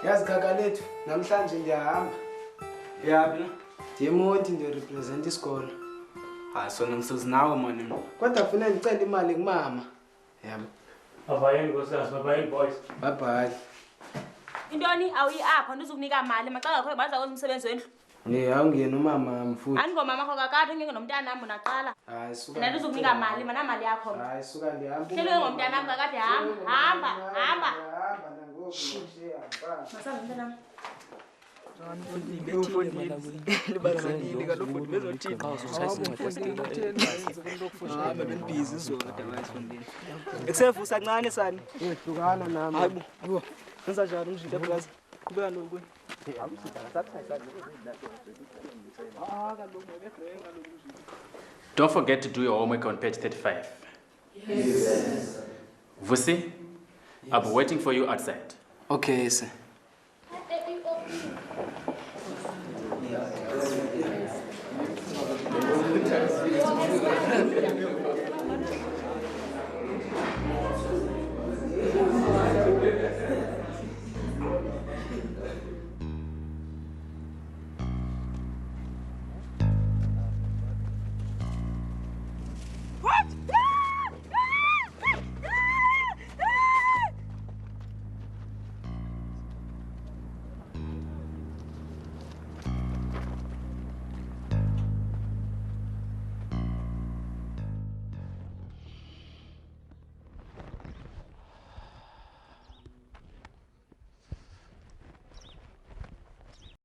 Yazi gaga lethu namhlanje ngiyahamba. Yapi? Ndiyemoti ndirepresent isikolo. Hayi sona ngisizinawe manje. Kodwa kufanele ndicela imali kumama. Yabo. Babayeni nkosikazi, babayeni boys. Bye bye. Intoni awuyi apha ndizokunika imali maxa ngakho baza kwenza umsebenzi wendlu. Awungena umama mfuthi. Andingomama kho kakade ngeke nomntana nam naqala. Hayi suka. Mina ndizokunika imali mana imali yakho. Hayi suka ndihamba. Hlelwe ngomntana nam kakade hamba. Hamba nangoku nje hamba. Masango mntana. Ekusevusa kancane sani. Uhlukana nami. Hayibo. Senza njalo umjinto eplaza. Qhubeka lokho. Don't forget to do your homework on page 35. Yes. Vusi, I'll be waiting for you outside. Okay, sir.